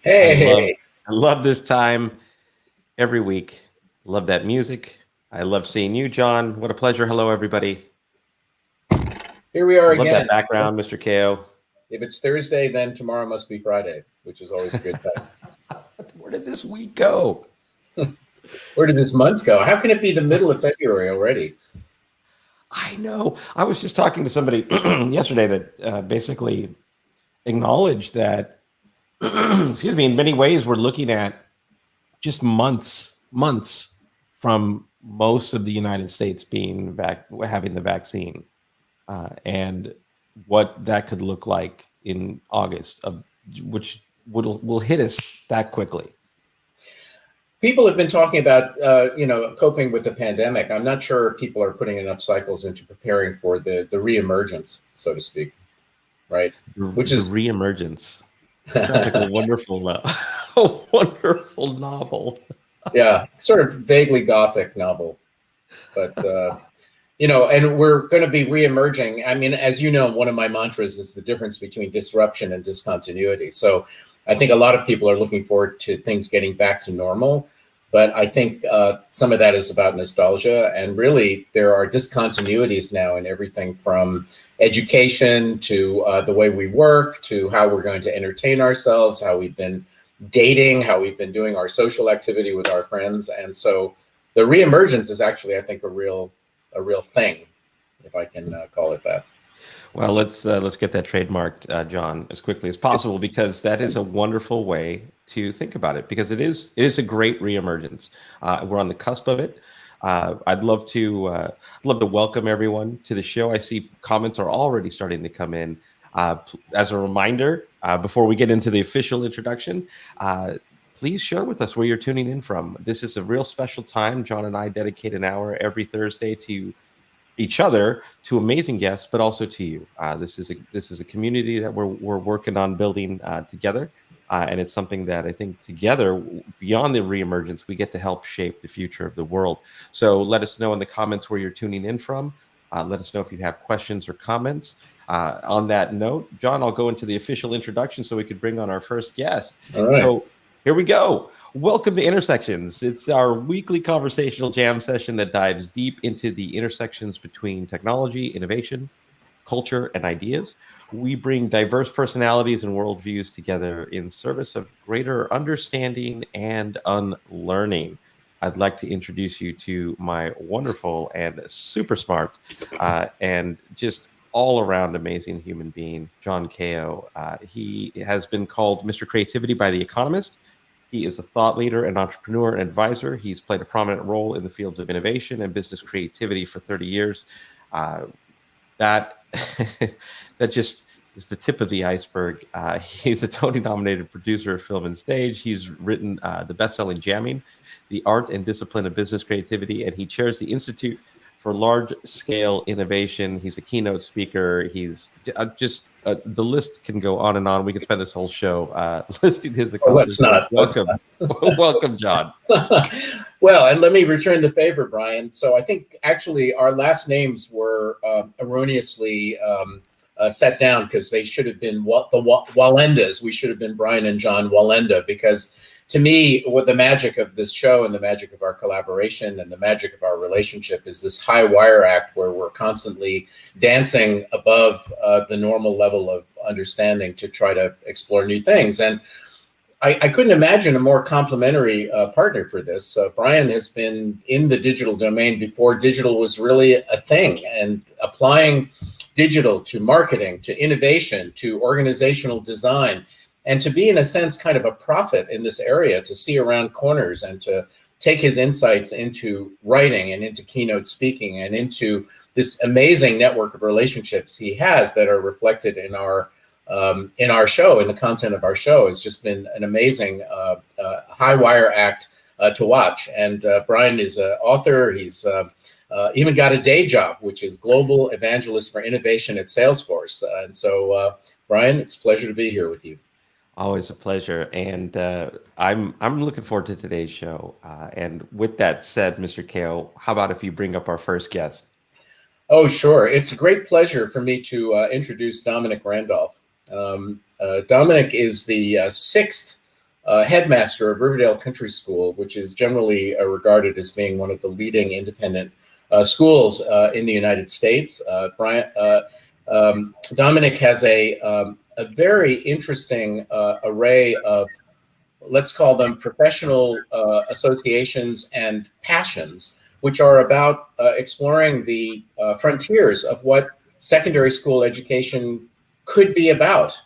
I love Hey, I love this time every week. Love that music. I love seeing you, John. What a pleasure. Hello, everybody. here we are I love that again. background, Mr. KO. If it's Thursday, then tomorrow must be Friday, which is always a good thing. Where did this week go? Where did this month go? How can it be the middle of February already? I know. I was just talking to somebody yesterday that basically acknowledged that, excuse me, in many ways, we're looking at just months from most of the United States being having the vaccine. And what that could look like in August, of which will hit us that quickly. People have been talking about, coping with the pandemic. I'm not sure people are putting enough cycles into preparing for the reemergence, so to speak, right? Which The is, reemergence sounds like a wonderful, a wonderful novel. yeah, sort of vaguely gothic novel, but and we're going to be reemerging. I mean, as you know, one of my mantras is the difference between disruption and discontinuity. So I think a lot of people are looking forward to things getting back to normal. But I think some of that is about nostalgia. And really, there are discontinuities now in everything from education to the way we work, to how we're going to entertain ourselves, how we've been dating, how we've been doing our social activity with our friends. And so the reemergence is actually, I think, a real thing, if I can call it that. Well, let's get that trademarked, John, as quickly as possible, because that is a wonderful way to think about it. Because it is a great reemergence. We're on the cusp of it. I'd love to welcome everyone to the show. I see comments are already starting to come in. As a reminder, before we get into the official introduction, please share with us where you're tuning in from. This is a real special time. John and I dedicate an hour every Thursday to each other, to amazing guests, but also to you. This is a community that we're working on building together, and it's something that I think together, beyond the reemergence, we get to help shape the future of the world. So let us know in the comments where you're tuning in from. Let us know if you have questions or comments. On that note, John, I'll go into the official introduction so we could bring on our first guest. All right. So here we go. Welcome to Intersections. It's our weekly conversational jam session that dives deep into the intersections between technology, innovation, culture, and ideas. We bring diverse personalities and worldviews together in service of greater understanding and unlearning. I'd like to introduce you to my wonderful and super smart and just all around amazing human being, John Kao. He has been called Mr. Creativity by The Economist. He is a thought leader and entrepreneur and advisor. He's played a prominent role in the fields of innovation and business creativity for 30 years. That just is the tip of the iceberg. He's a Tony-nominated producer of film and stage. He's written the best-selling Jamming, The Art and Discipline of Business Creativity, and he chairs the Institute for Large-Scale Innovation. He's a keynote speaker. He's the list can go on and on. We could spend this whole show listing his accomplishments. Welcome, welcome, John. Well, and let me return the favor, Brian. So I think actually our last names were erroneously set down because they should have been the Walendas. We should have been Brian and John Walenda, because to me, what the magic of this show and the magic of our collaboration and the magic of our relationship is this high wire act where we're constantly dancing above the normal level of understanding to try to explore new things. And I couldn't imagine a more complementary partner for this. Brian has been in the digital domain before digital was really a thing, and applying digital to marketing, to innovation, to organizational design, and to be, in a sense, kind of a prophet in this area, to see around corners and to take his insights into writing and into keynote speaking and into this amazing network of relationships he has that are reflected in our show, in the content of our show, has just been an amazing high wire act to watch. And Brian is an author. He's even got a day job, which is Global Evangelist for Innovation at Salesforce. And so, Brian, it's a pleasure to be here with you. Always a pleasure, and I'm looking forward to today's show. And with that said, Mr. Kao, how about if you bring up our first guest? Oh, sure. It's a great pleasure for me to introduce Dominic Randolph. Dominic is the sixth headmaster of Riverdale Country School, which is generally regarded as being one of the leading independent schools in the United States. Dominic has a very interesting array of, let's call them professional associations and passions, which are about exploring the frontiers of what secondary school education could be about.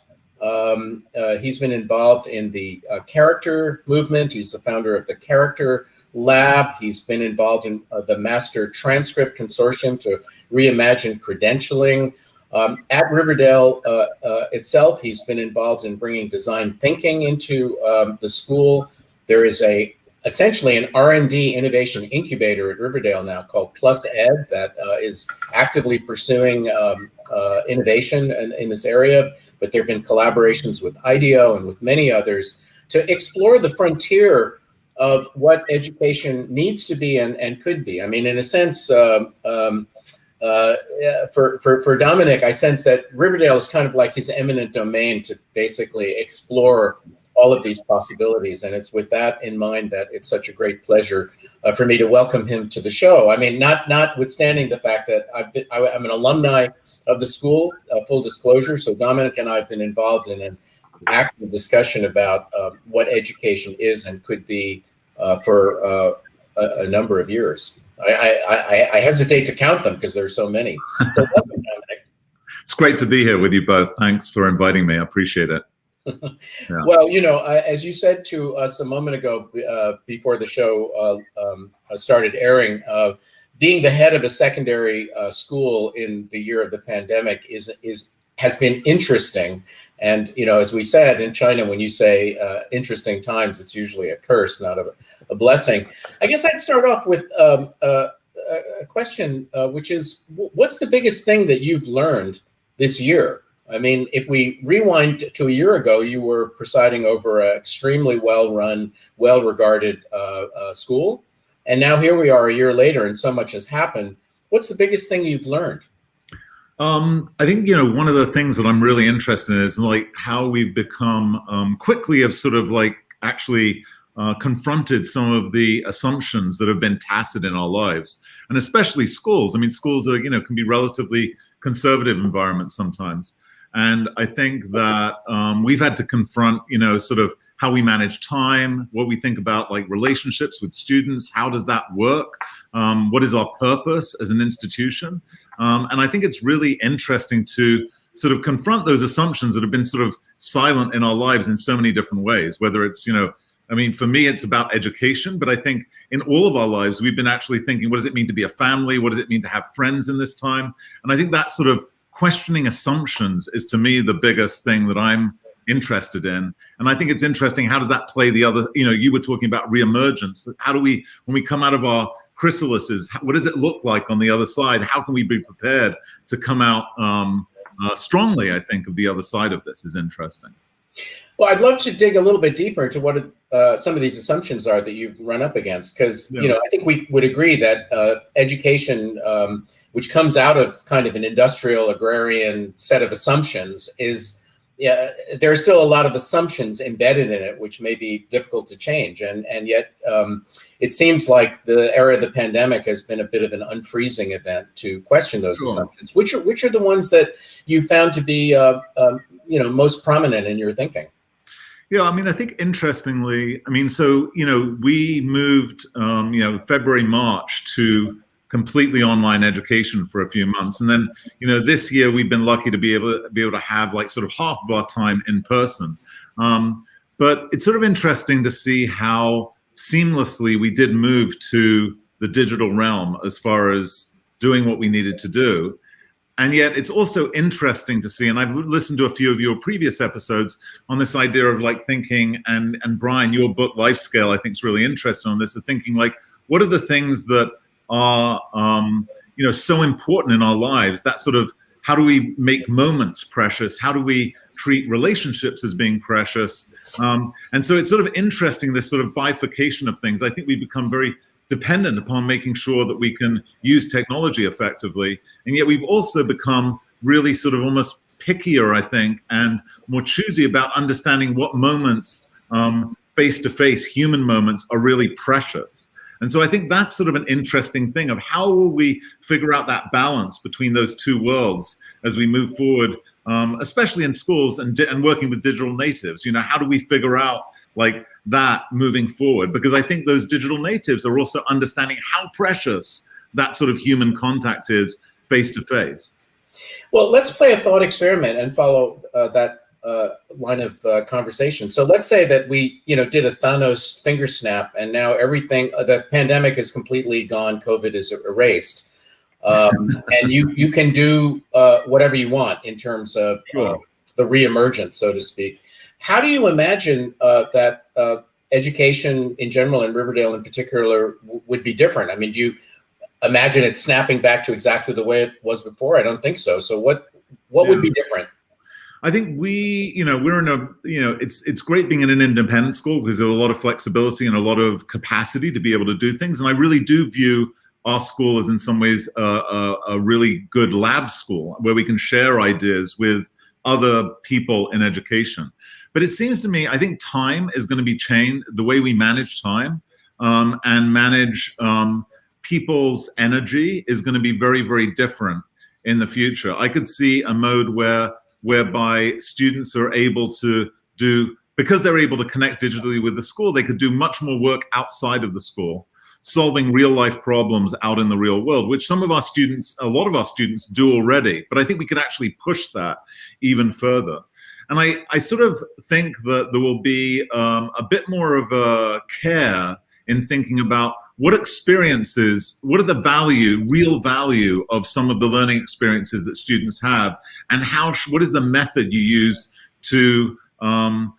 He's been involved in the character movement. He's the founder of the Character Lab. He's been involved in the Master Transcript Consortium to reimagine credentialing. At Riverdale itself, he's been involved in bringing design thinking into the school. There is essentially an R&D innovation incubator at Riverdale now called Plus Ed that is actively pursuing innovation in this area. But there have been collaborations with IDEO and with many others to explore the frontier of what education needs to be and could be. I mean, in a sense, for Dominic, I sense that Riverdale is kind of like his eminent domain to basically explore all of these possibilities. And it's with that in mind that it's such a great pleasure for me to welcome him to the show. I mean, notwithstanding the fact that I'm an alumni of the school, full disclosure. So Dominic and I have been involved in an active discussion about what education is and could be for a number of years. I hesitate to count them because there are so many. So welcome, Dominic. It's great to be here with you both. Thanks for inviting me. I appreciate it. Yeah. Well, as you said to us a moment ago before the show started airing, being the head of a secondary school in the year of the pandemic has been interesting. And, as we said in China, when you say interesting times, it's usually a curse, not a blessing. I guess I'd start off with a question, which is, what's the biggest thing that you've learned this year? I mean, if we rewind to a year ago, you were presiding over an extremely well-run, well-regarded school. And now here we are a year later and so much has happened. What's the biggest thing you've learned? I think, one of the things that I'm really interested in is like how we've become quickly have sort of like actually confronted some of the assumptions that have been tacit in our lives, and especially schools. I mean, schools are, can be relatively conservative environments sometimes. And I think that we've had to confront, sort of how we manage time, what we think about like relationships with students, how does that work? What is our purpose as an institution? And I think it's really interesting to sort of confront those assumptions that have been sort of silent in our lives in so many different ways, whether it's, for me, it's about education, but I think in all of our lives, we've been actually thinking, what does it mean to be a family? What does it mean to have friends in this time? And I think that sort of questioning assumptions is, to me, the biggest thing that I'm interested in. And I think it's interesting, how does that play the other, you were talking about reemergence. How do we, when we come out of our chrysalises, what does it look like on the other side? How can we be prepared to come out strongly? I think of the other side of this is interesting. Well, I'd love to dig a little bit deeper into what some of these assumptions are that you've run up against, because I think we would agree that education, which comes out of kind of an industrial agrarian set of assumptions, there are still a lot of assumptions embedded in it, which may be difficult to change, and yet it seems like the era of the pandemic has been a bit of an unfreezing event to question those assumptions. Which are the ones that you found to be most prominent in your thinking? Yeah, I think interestingly, so, we moved, February, March to completely online education for a few months. And then, this year we've been lucky to be able to have like sort of half of our time in person. But it's sort of interesting to see how seamlessly we did move to the digital realm as far as doing what we needed to do. And yet it's also interesting to see, and I've listened to a few of your previous episodes on this idea of like thinking, and Brian, your book Life Scale, I think is really interesting on this, of thinking like, what are the things that are, so important in our lives, that sort of, how do we make moments precious? How do we treat relationships as being precious? And so it's sort of interesting, this sort of bifurcation of things. I think we become very dependent upon making sure that we can use technology effectively. And yet we've also become really sort of almost pickier, I think, and more choosy about understanding what moments face-to-face human moments are really precious. And so I think that's sort of an interesting thing of how will we figure out that balance between those two worlds as we move forward, especially in schools and working with digital natives. How do we figure out like that moving forward? Because I think those digital natives are also understanding how precious that sort of human contact is face-to-face. Well, let's play a thought experiment and follow that line of conversation. So let's say that we, did a Thanos finger snap, and now everything, the pandemic is completely gone, COVID is erased, and you can do whatever you want in terms of the reemergence, so to speak. How do you imagine that education in general and Riverdale in particular would be different? I mean, do you imagine it snapping back to exactly the way it was before? I don't think so. So what would be different? I think we're in a, it's great being in an independent school because there's a lot of flexibility and a lot of capacity to be able to do things. And I really do view our school as in some ways a really good lab school where we can share ideas with other people in education. But it seems to me, I think time is going to be changed, the way we manage time and manage people's energy is going to be very, very different in the future. I could see a mode whereby students are able to do, because they're able to connect digitally with the school, they could do much more work outside of the school, solving real life problems out in the real world, which a lot of our students do already. But I think we could actually push that even further. And I sort of think that there will be a bit more of a care in thinking about what are the real value of some of the learning experiences that students have, and what is the method you use to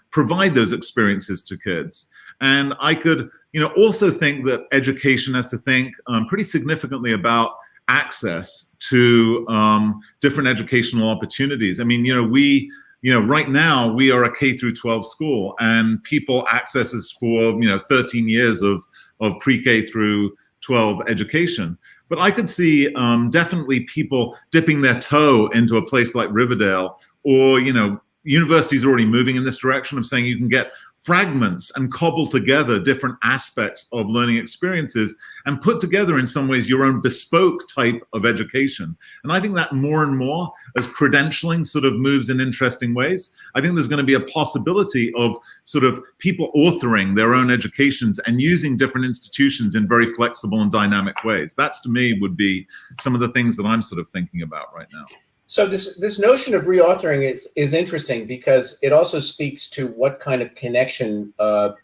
provide those experiences to kids. And I could, also think that education has to think pretty significantly about access to different educational opportunities. I mean, right now we are a K through 12 school, and people access us for 13 years of pre-K through 12 education. But I could see definitely people dipping their toe into a place like Riverdale, or universities are already moving in this direction of saying you can get fragments and cobble together different aspects of learning experiences and put together in some ways your own bespoke type of education. And I think that more and more as credentialing sort of moves in interesting ways, I think there's going to be a possibility of sort of people authoring their own educations and using different institutions in very flexible and dynamic ways. That's, to me, would be some of the things that I'm sort of thinking about right now. So this notion of reauthoring is interesting because it also speaks to what kind of connection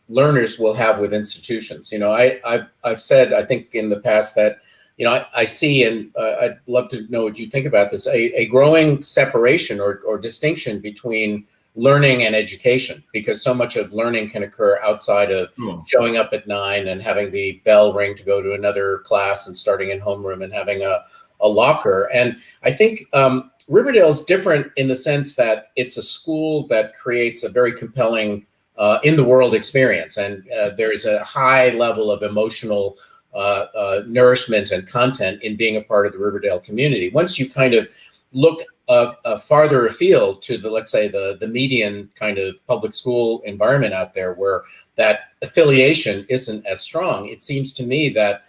learners will have with institutions. I've said, I think in the past that, I see, and I'd love to know what you think about this, a growing separation or distinction between learning and education, because so much of learning can occur outside of showing up at 9 and having the bell ring to go to another class and starting in homeroom and having a locker. And I think Riverdale is different in the sense that it's a school that creates a very compelling in the world experience. And there is a high level of emotional nourishment and content in being a part of the Riverdale community. Once you kind of look farther afield to let's say the median kind of public school environment out there where that affiliation isn't as strong, it seems to me that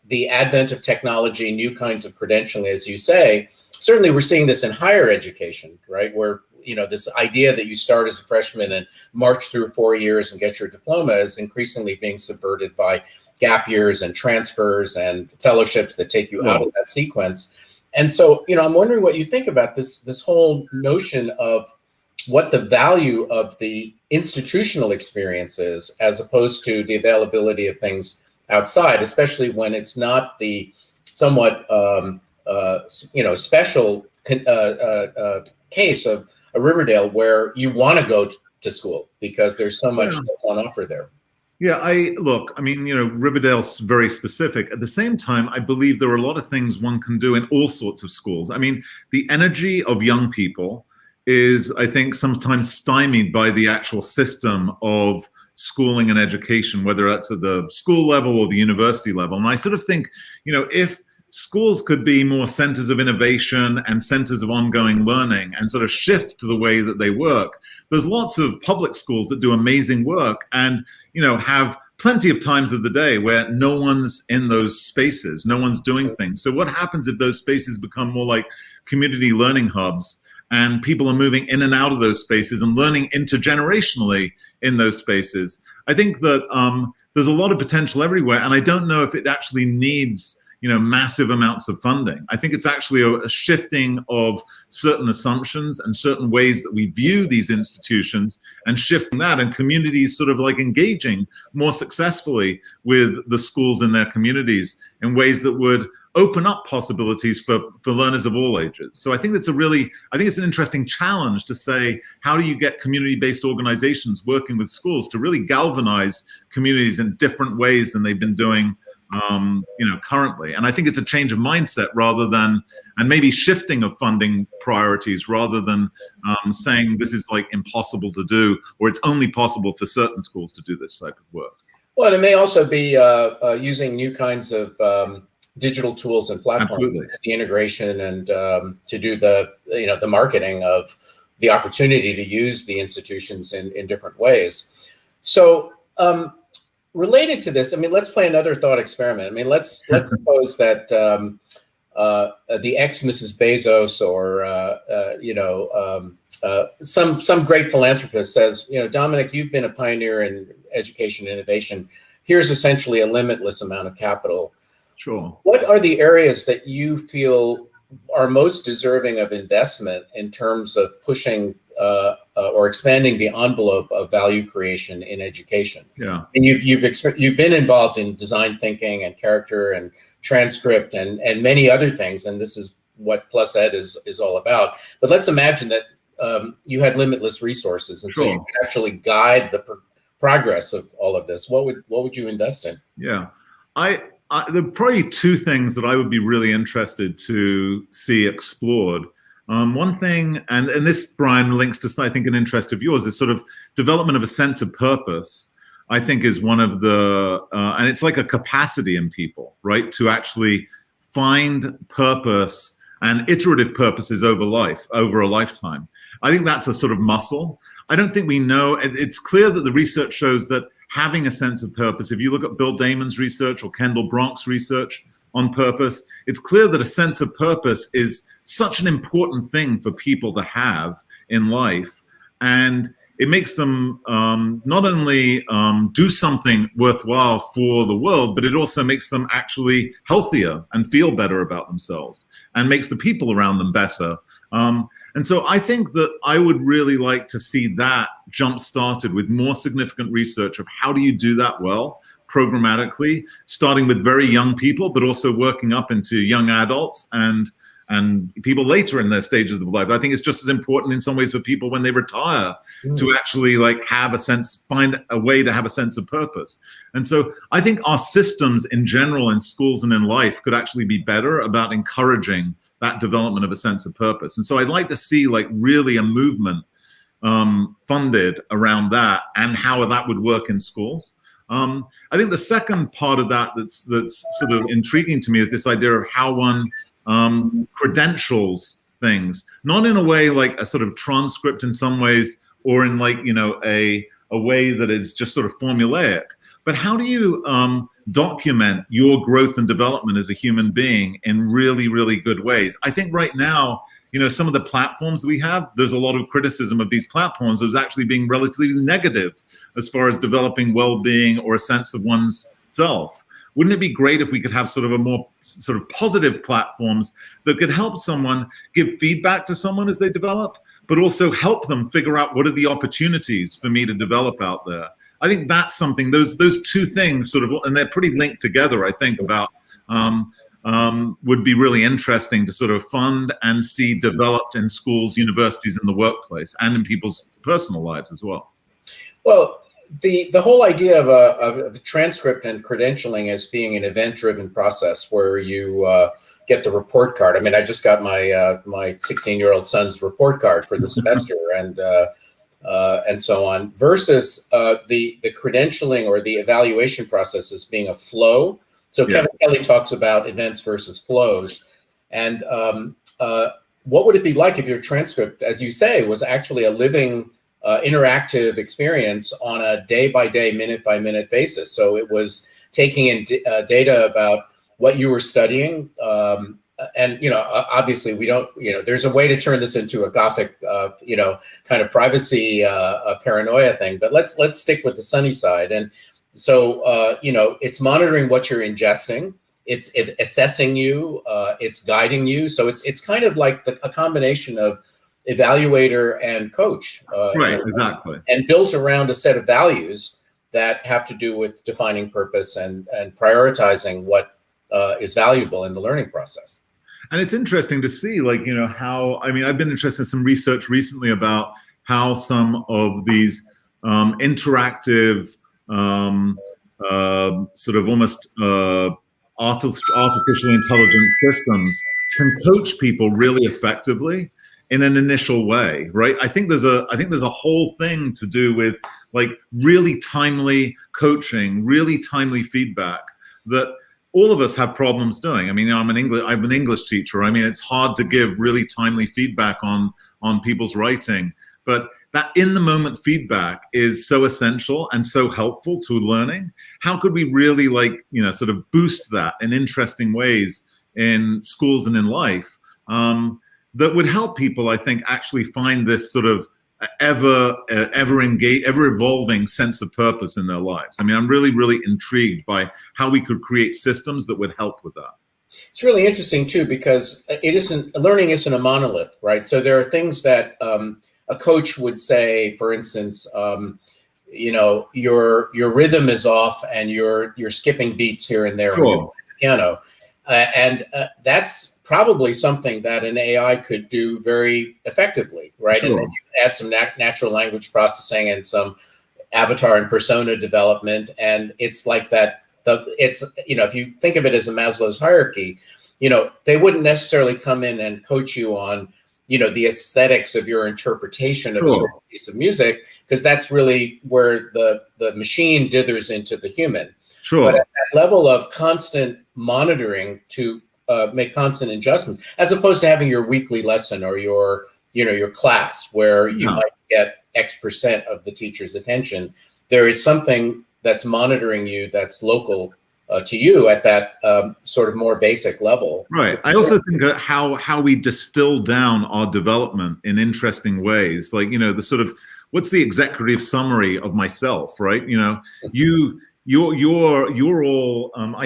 the advent of technology, new kinds of credentialing, as you say, certainly we're seeing this in higher education, right? Where, this idea that you start as a freshman and march through 4 years and get your diploma is increasingly being subverted by gap years and transfers and fellowships that take you out of that sequence. And so, I'm wondering what you think about this whole notion of what the value of the institutional experience is, as opposed to the availability of things outside, especially when it's not the somewhat special case of a Riverdale where you want to go to school because there's so much that's on offer there. Yeah, Riverdale's very specific. At the same time, I believe there are a lot of things one can do in all sorts of schools. I mean, the energy of young people is, I think, sometimes stymied by the actual system of schooling and education, whether that's at the school level or the university level. And I sort of think, if schools could be more centers of innovation and centers of ongoing learning and sort of shift the way that they work. There's lots of public schools that do amazing work and, have plenty of times of the day where no one's in those spaces, no one's doing things. So what happens if those spaces become more like community learning hubs and people are moving in and out of those spaces and learning intergenerationally in those spaces? I think that there's a lot of potential everywhere, and I don't know if it actually needs massive amounts of funding. I think it's actually a shifting of certain assumptions and certain ways that we view these institutions and shifting that, and communities sort of like engaging more successfully with the schools in their communities in ways that would open up possibilities for learners of all ages. So I think it's an interesting challenge to say, how do you get community-based organizations working with schools to really galvanize communities in different ways than they've been doing currently? And I think it's a change of mindset and maybe shifting of funding priorities rather than saying this is like impossible to do, or it's only possible for certain schools to do this type of work. Well, it may also be using new kinds of digital tools and platforms, Absolutely. The integration and to do the marketing of the opportunity to use the institutions in different ways. So related to this, let's play another thought experiment. Let's suppose that the ex Mrs. Bezos or some great philanthropist says, Dominic, you've been a pioneer in education innovation. Here's essentially a limitless amount of capital. Sure. What are the areas that you feel are most deserving of investment in terms of pushing or expanding the envelope of value creation in education? Yeah. And you've been involved in design thinking and character and transcript and many other things, and this is what Plus Ed is all about. But let's imagine that you had limitless resources, and Sure. so you could actually guide the progress of all of this. What would you invest in? Yeah, there are probably two things that I would be really interested to see explored. One thing, and this, Brian, links to, I think, an interest of yours, is sort of development of a sense of purpose, I think is one of the, and it's like a capacity in people, right, to actually find purpose and iterative purposes over a lifetime. I think that's a sort of muscle. I don't think we know, it's clear that the research shows that having a sense of purpose, if you look at Bill Damon's research or Kendall Bronk's research on purpose, it's clear that a sense of purpose is such an important thing for people to have in life. And it makes them not only do something worthwhile for the world, but it also makes them actually healthier and feel better about themselves and makes the people around them better. And so I think that I would really like to see that jump started with more significant research of how do you do that well, programmatically, starting with very young people, but also working up into young adults and people later in their stages of life. I think it's just as important in some ways for people when they retire to actually like find a way to have a sense of purpose. And so I think our systems in general in schools and in life could actually be better about encouraging that development of a sense of purpose. And so I'd like to see like really a movement funded around that and how that would work in schools. I think the second part of that that's sort of intriguing to me is this idea of how one credentials things, not in a way like a sort of transcript in some ways, or in like, a way that is just sort of formulaic, but how do you document your growth and development as a human being in really, really good ways? I think right now, some of the platforms we have, there's a lot of criticism of these platforms as actually being relatively negative as far as developing well-being or a sense of one's self. Wouldn't it be great if we could have sort of a more sort of positive platforms that could help someone give feedback to someone as they develop, but also help them figure out what are the opportunities for me to develop out there? I think that's something, those two things sort of, and they're pretty linked together, I think, about would be really interesting to sort of fund and see developed in schools, universities, and the workplace, and in people's personal lives as well. Well, the whole idea of a transcript and credentialing as being an event-driven process where you get the report card. I mean, I just got my my 16-year-old son's report card for the semester, and so on, versus the credentialing or the evaluation process as being a flow. So Kevin Kelly talks about events versus flows. And what would it be like if your transcript, as you say, was actually a living, interactive experience on a day-by-day, minute-by-minute basis? So it was taking in data about what you were studying. And, obviously we don't, there's a way to turn this into a Gothic, kind of privacy paranoia thing. But let's stick with the sunny side. And so, it's monitoring what you're ingesting. It's assessing you. It's guiding you. So it's kind of like a combination of evaluator and coach. Right, exactly. And built around a set of values that have to do with defining purpose and prioritizing what is valuable in the learning process. And it's interesting to see, how, I've been interested in some research recently about how some of these interactive, sort of almost artificial intelligence systems can coach people really effectively in an initial way, right? I think there's a whole thing to do with really timely coaching, really timely feedback that all of us have problems doing. I'm an English teacher. It's hard to give really timely feedback on people's writing, but that in the moment feedback is so essential and so helpful to learning. How could we really sort of boost that in interesting ways in schools and in life that would help people, I think, actually find this sort of ever evolving sense of purpose in their lives. I'm really, really intrigued by how we could create systems that would help with that. It's really interesting too, because learning isn't a monolith, right? So there are things that a coach would say, for instance, your rhythm is off and you're skipping beats here and there on your piano, and that's probably something that an AI could do very effectively, right? Sure. And then you add some natural language processing and some avatar and persona development, and it's like that. If you think of it as a Maslow's hierarchy, they wouldn't necessarily come in and coach you on, the aesthetics of your interpretation of a certain piece of music, because that's really where the machine dithers into the human. Sure. But at that level of constant monitoring to make constant adjustment, as opposed to having your weekly lesson or your class where you might get X% of the teacher's attention, there is something that's monitoring you that's local to you at that sort of more basic level. Right. I also think that how we distill down our development in interesting ways, the sort of, what's the executive summary of myself, right? You're all,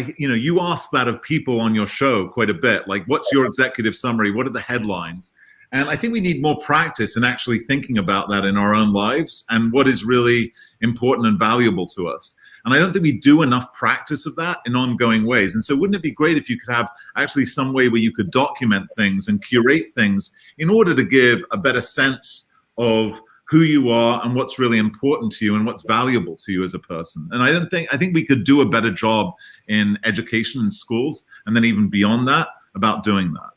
you ask that of people on your show quite a bit, what's your executive summary? What are the headlines? And I think we need more practice in actually thinking about that in our own lives and what is really important and valuable to us. And I don't think we do enough practice of that in ongoing ways. And so wouldn't it be great if you could have actually some way where you could document things and curate things in order to give a better sense of who you are and what's really important to you and what's valuable to you as a person. And I think we could do a better job in education in schools, and then even beyond that, about doing that.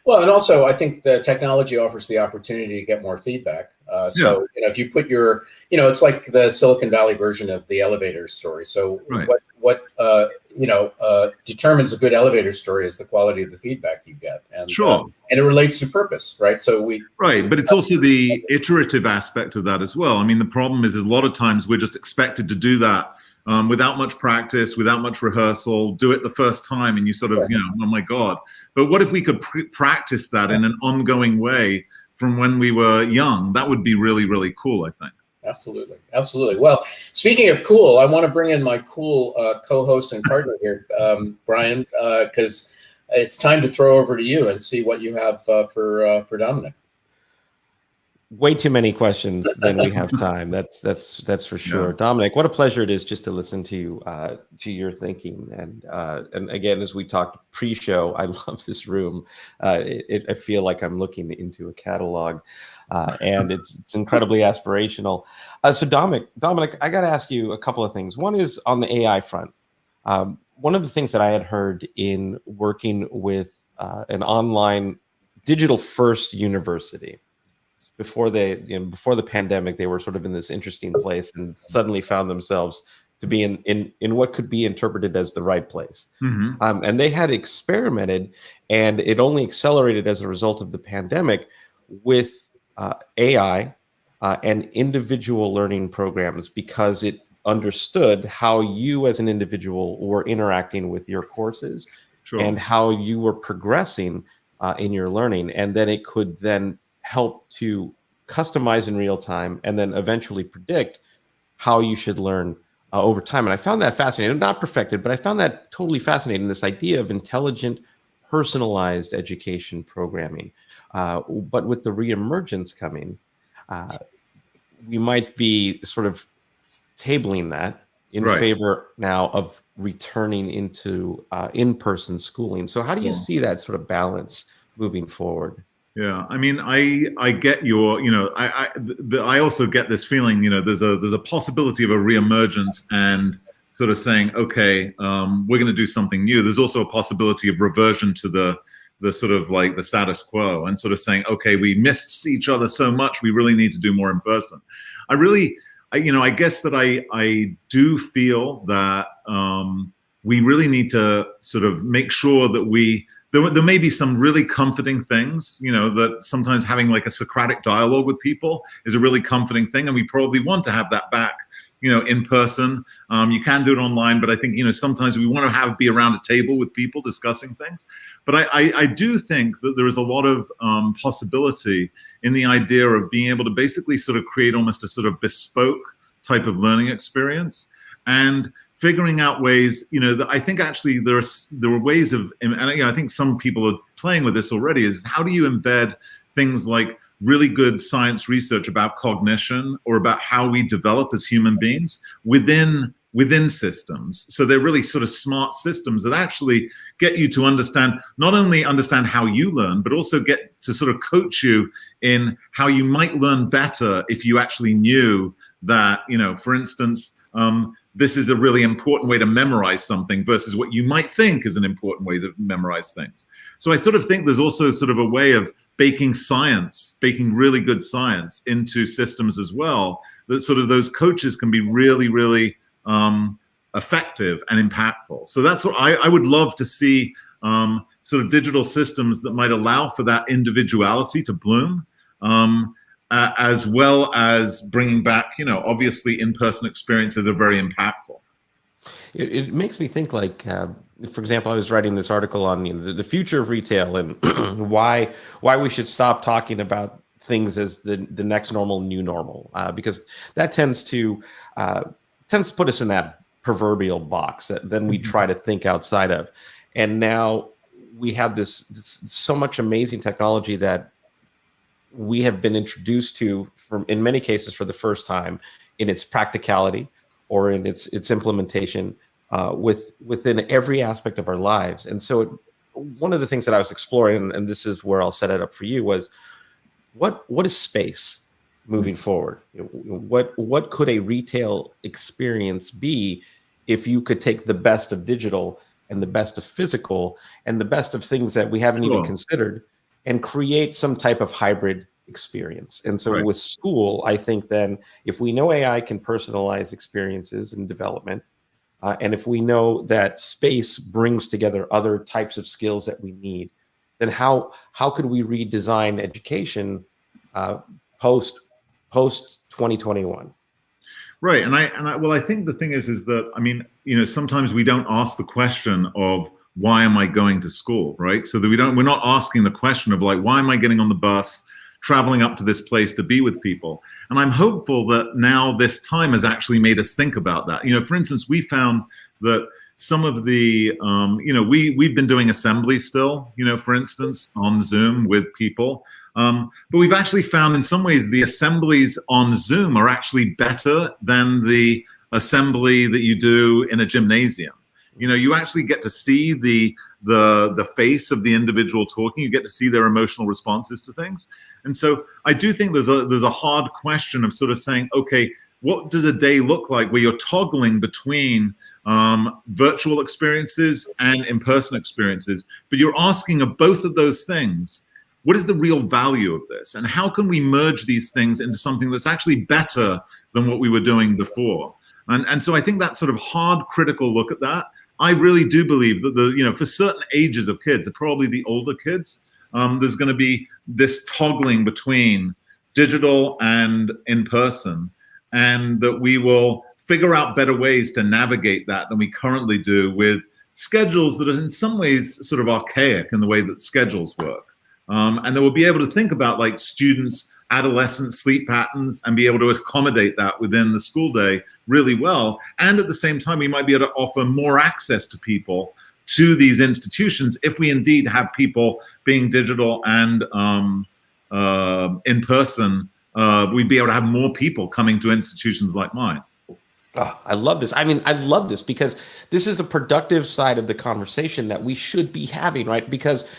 Well, and also I think the technology offers the opportunity to get more feedback. If you put your, it's like the Silicon Valley version of the elevator story. So what determines a good elevator story is the quality of the feedback you get. And, and it relates to purpose, right? But it's also the iterative aspect of that as well. The problem is a lot of times we're just expected to do that without much practice, without much rehearsal, do it the first time and you sort of, oh my God. But what if we could practice that in an ongoing way from when we were young? That would be really, really cool, I think. Absolutely. Absolutely. Well, speaking of cool, I want to bring in my cool co-host and partner here, Brian, because it's time to throw over to you and see what you have for Dominic. Way too many questions than we have time. That's for sure. Yeah. Dominic, what a pleasure it is just to listen to your thinking. And again, as we talked pre-show, I love this room. I feel like I'm looking into a catalog, and it's incredibly aspirational. So Dominic, I got to ask you a couple of things. One is on the AI front. One of the things that I had heard in working with an online digital first university. Before the pandemic, they were sort of in this interesting place and suddenly found themselves to be in what could be interpreted as the right place. Mm-hmm. And they had experimented, and it only accelerated as a result of the pandemic with AI and individual learning programs, because it understood how you as an individual were interacting with your courses Sure. and how you were progressing in your learning. And then it could then help to customize in real time and then eventually predict how you should learn over time. And I found that fascinating. Not perfected, but I found that totally fascinating, this idea of intelligent, personalized education programming. But with the reemergence coming, we might be sort of tabling that in Right. favor now of returning into in-person schooling. So how do you see that sort of balance moving forward? Yeah, I mean, I get your, I also get this feeling, there's a possibility of a reemergence and sort of saying, okay, we're going to do something new. There's also a possibility of reversion to the sort of like the status quo and sort of saying, okay, we missed each other so much, we really need to do more in person. I guess that I do feel that we really need to sort of make sure that there may be some really comforting things, that sometimes having like a Socratic dialogue with people is a really comforting thing. And we probably want to have that back, in person. You can do it online, but I think, sometimes we want to be around a table with people discussing things. But I do think that there is a lot of possibility in the idea of being able to basically sort of create almost a sort of bespoke type of learning experience, and figuring out ways, that I think actually there are ways of, and I think some people are playing with this already, is how do you embed things like really good science research about cognition or about how we develop as human beings within systems. So they're really sort of smart systems that actually get you to not only understand how you learn, but also get to sort of coach you in how you might learn better if you actually knew that, for instance, this is a really important way to memorize something versus what you might think is an important way to memorize things. So I sort of think there's also sort of a way of baking really good science into systems as well, that sort of those coaches can be really, really effective and impactful. So that's what I would love to see, sort of digital systems that might allow for that individuality to bloom, as well as bringing back, obviously in-person experiences are very impactful. It makes me think like, for example, I was writing this article on the future of retail and why we should stop talking about things as the next normal, new normal, because that tends to put us in that proverbial box that then we try to think outside of. And now we have this so much amazing technology that we have been introduced to, in many cases for the first time, in its practicality or in its implementation within every aspect of our lives. And so one of the things that I was exploring, and this is where I'll set it up for you, was what is space moving forward? What could a retail experience be if you could take the best of digital and the best of physical and the best of things that we haven't even considered and create some type of hybrid experience? And so with school, I think then if we know AI can personalize experiences and development, and if we know that space brings together other types of skills that we need, then how could we redesign education post 2021? Right, and I think the thing is that, I mean, sometimes we don't ask the question of why am I going to school, right? So that we're not asking the question of like, why am I getting on the bus, traveling up to this place to be with people? And I'm hopeful that now this time has actually made us think about that. For instance, we found that some of the, we've been doing assembly still, for instance, on Zoom with people. But we've actually found in some ways the assemblies on Zoom are actually better than the assembly that you do in a gymnasium. You actually get to see the face of the individual talking. You get to see their emotional responses to things. And so I do think there's a hard question of sort of saying, okay, what does a day look like where you're toggling between virtual experiences and in-person experiences, but you're asking of both of those things, what is the real value of this? And how can we merge these things into something that's actually better than what we were doing before? And so I think that sort of hard critical look at that, I really do believe that for certain ages of kids, probably the older kids, there's going to be this toggling between digital and in person, and that we will figure out better ways to navigate that than we currently do with schedules that are in some ways sort of archaic in the way that schedules work. And that we'll be able to think about like students' adolescent sleep patterns and be able to accommodate that within the school day really well. And at the same time, we might be able to offer more access to people to these institutions if we indeed have people being digital and in person. We'd be able to have more people coming to institutions like mine. Oh, I love this. I mean, I love this because this is the productive side of the conversation that we should be having, right? Because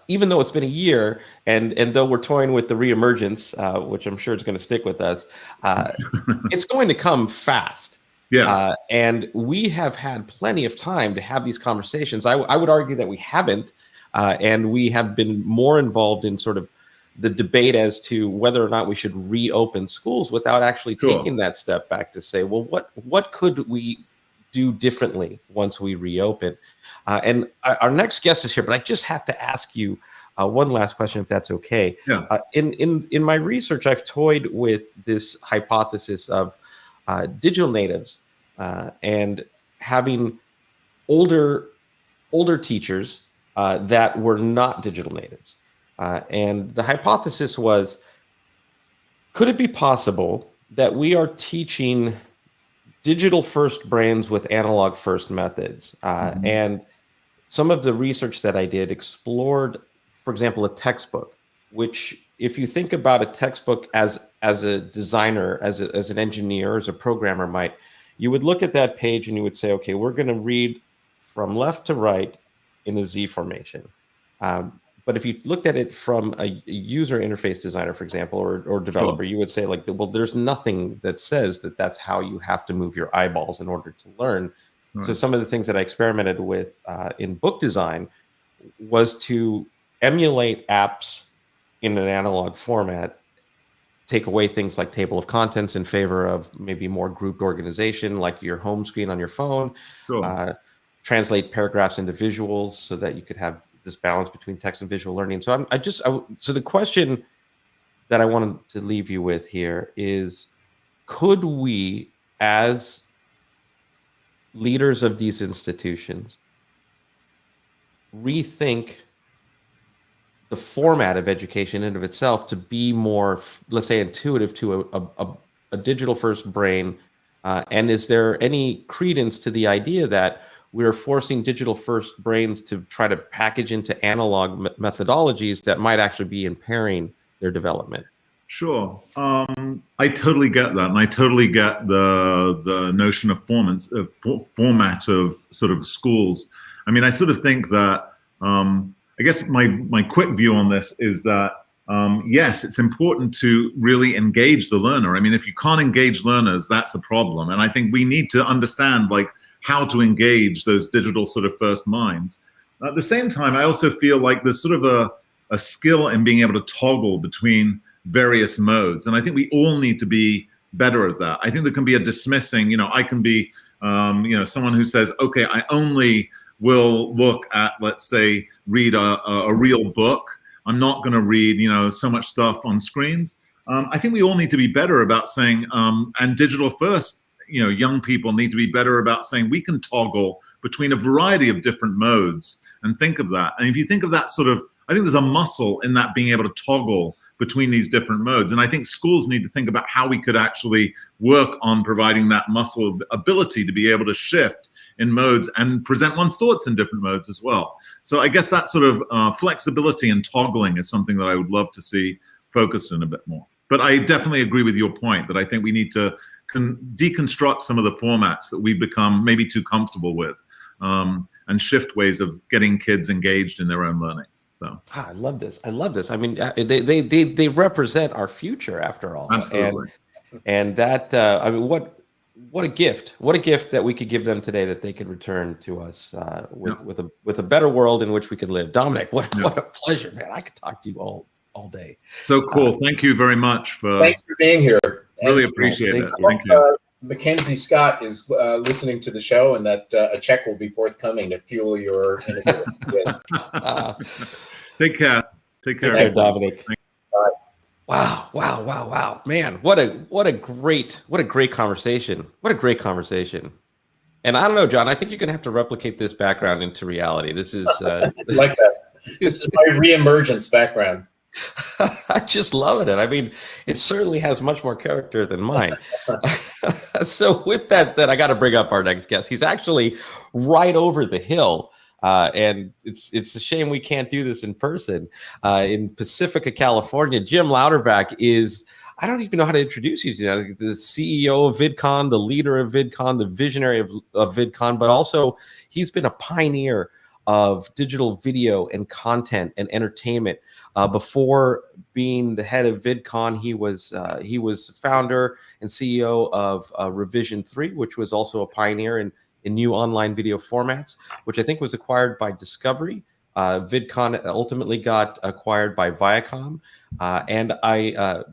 even though it's been a year, and though we're toying with the reemergence, which I'm sure is going to stick with us, it's going to come fast. Yeah. And we have had plenty of time to have these conversations. I would argue that we haven't, and we have been more involved in sort of the debate as to whether or not we should reopen schools without actually taking that step back to say, well, what could we do differently once we reopen? And our next guest is here, but I just have to ask you one last question, if that's okay. Yeah. In my research, I've toyed with this hypothesis of digital natives and having older teachers that were not digital natives. And the hypothesis was, could it be possible that we are teaching digital first brains with analog first methods? And some of the research that I did explored, for example, a textbook, which if you think about a textbook as a designer, as an engineer, as a programmer might, you would look at that page and you would say, okay, we're going to read from left to right in a Z formation. But if you looked at it from a user interface designer, for example, or developer, you would say like, well, there's nothing that says that that's how you have to move your eyeballs in order to learn. Right. So some of the things that I experimented with in book design was to emulate apps in an analog format, take away things like table of contents in favor of maybe more grouped organization, like your home screen on your phone, translate paragraphs into visuals so that you could have this balance between text and visual learning. So so the question that I wanted to leave you with here is, could we, as leaders of these institutions, rethink the format of education in and of itself to be more, let's say, intuitive to a digital first brain? And is there any credence to the idea that we're forcing digital first brains to try to package into analog methodologies that might actually be impairing their development? Sure. I totally get that. And I totally get the notion of format of sort of schools. I mean, I sort of think that, I guess my quick view on this is that, yes, it's important to really engage the learner. I mean, if you can't engage learners, that's a problem. And I think we need to understand like how to engage those digital sort of first minds. At the same time, I also feel like there's sort of a skill in being able to toggle between various modes. And I think we all need to be better at that. I think there can be a dismissing, I can be, someone who says, okay, I only will look at, let's say, read a real book. I'm not going to read, so much stuff on screens. I think we all need to be better about saying, and digital first, young people need to be better about saying we can toggle between a variety of different modes and think of that. And if you think of that sort of, I think there's a muscle in that being able to toggle between these different modes. And I think schools need to think about how we could actually work on providing that muscle ability to be able to shift in modes and present one's thoughts in different modes as well. So I guess that sort of flexibility and toggling is something that I would love to see focused in a bit more. But I definitely agree with your point that I think we need to deconstruct some of the formats that we've become maybe too comfortable with, and shift ways of getting kids engaged in their own learning. So I love this. I love this. I mean, they represent our future after all. Absolutely. And that, I mean, what a gift! What a gift that we could give them today, that they could return to us with a better world in which we could live. Dominic, what a pleasure, man! I could talk to you all day. So cool. Thank you very much thanks for being here. Really appreciate it. Thank you. Mackenzie Scott is listening to the show, and that a check will be forthcoming to fuel your innovation. Yes. Take care. Take care. Take care, Dominic. Bye. Wow. Man, what a great conversation. What a great conversation. And I don't know, John, I think you're going to have to replicate this background into reality. This is like that. This is my reemergence background. I just love it. I mean, it certainly has much more character than mine. So with that said, I got to bring up our next guest. He's actually right over the hill. And it's a shame we can't do this in person. In Pacifica, California, Jim Louderback is, I don't even know how to introduce you. The CEO of VidCon, the leader of VidCon, the visionary of VidCon, but also he's been a pioneer of digital video and content and entertainment. Before being the head of VidCon, he was founder and CEO of Revision 3, which was also a pioneer in new online video formats, which I think was acquired by Discovery. VidCon ultimately got acquired by Viacom, and I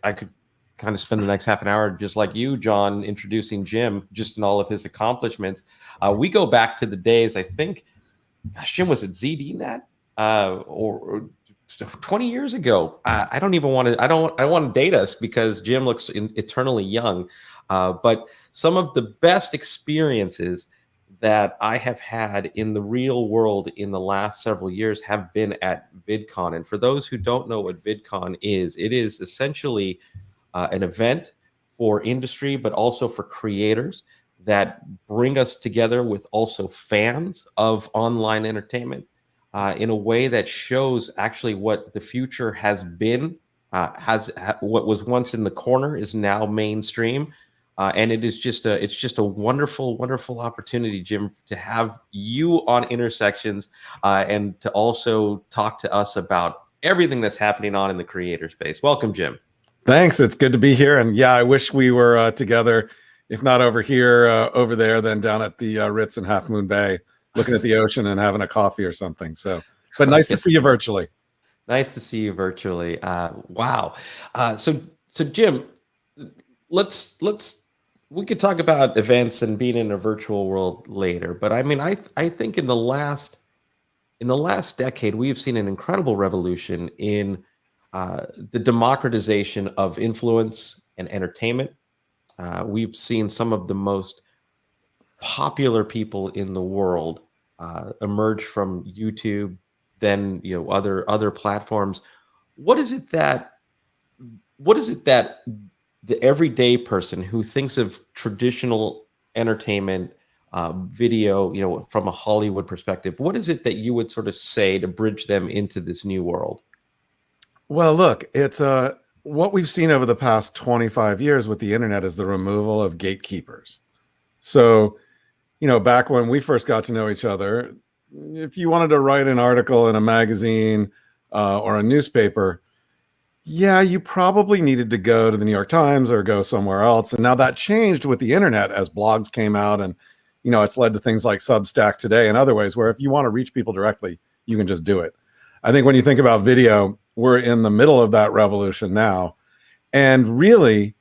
could kind of spend the next half an hour just like you, John, introducing Jim just in all of his accomplishments. We go back to the days, I think, gosh, Jim was at ZDNet or 20 years ago. I don't want to date us because Jim looks eternally young. But some of the best experiences that I have had in the real world in the last several years have been at VidCon. And for those who don't know what VidCon is, it is essentially an event for industry, but also for creators that bring us together with also fans of online entertainment in a way that shows actually what the future has been, what was once in the corner is now mainstream. And it's just a wonderful, wonderful opportunity, Jim, to have you on Intersections and to also talk to us about everything that's happening on in the creator space. Welcome, Jim. Thanks. It's good to be here. And yeah, I wish we were together, if not over here, over there, then down at the Ritz in Half Moon Bay, looking at the ocean and having a coffee or something. So, but nice to see you virtually. Nice to see you virtually. Wow. So Jim, we could talk about events and being in a virtual world later, but I mean, I think in the last decade, we have seen an incredible revolution in the democratization of influence and entertainment. We've seen some of the most popular people in the world emerge from YouTube, then other platforms. What is it that the everyday person who thinks of traditional entertainment, video, from a Hollywood perspective, what is it that you would sort of say to bridge them into this new world? Well, look, it's what we've seen over the past 25 years with the internet is the removal of gatekeepers. So, back when we first got to know each other, if you wanted to write an article in a magazine or a newspaper, yeah, you probably needed to go to the New York Times or go somewhere else. And now that changed with the internet as blogs came out, and it's led to things like Substack today and other ways where if you want to reach people directly, you can just do it. I think when you think about video, we're in the middle of that revolution now. And really,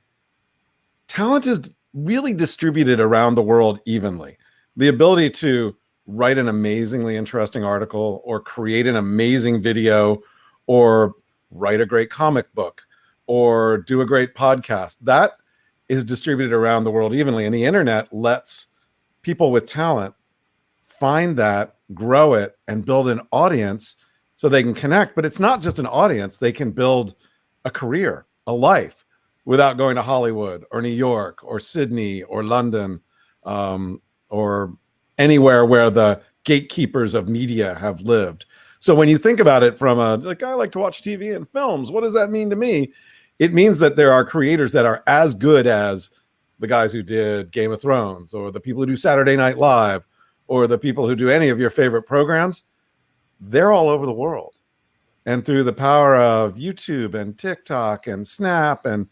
talent is really distributed around the world evenly. The ability to write an amazingly interesting article or create an amazing video or write a great comic book or do a great podcast, that is distributed around the world evenly. And the internet lets people with talent find that, grow it, and build an audience so they can connect. But it's not just an audience. They can build a career, a life, without going to Hollywood or New York or Sydney or London or anywhere where the gatekeepers of media have lived. So when you think about it from I like to watch TV and films, what does that mean to me? It means that there are creators that are as good as the guys who did Game of Thrones or the people who do Saturday Night Live or the people who do any of your favorite programs. They're all over the world. And through the power of YouTube and TikTok and Snap and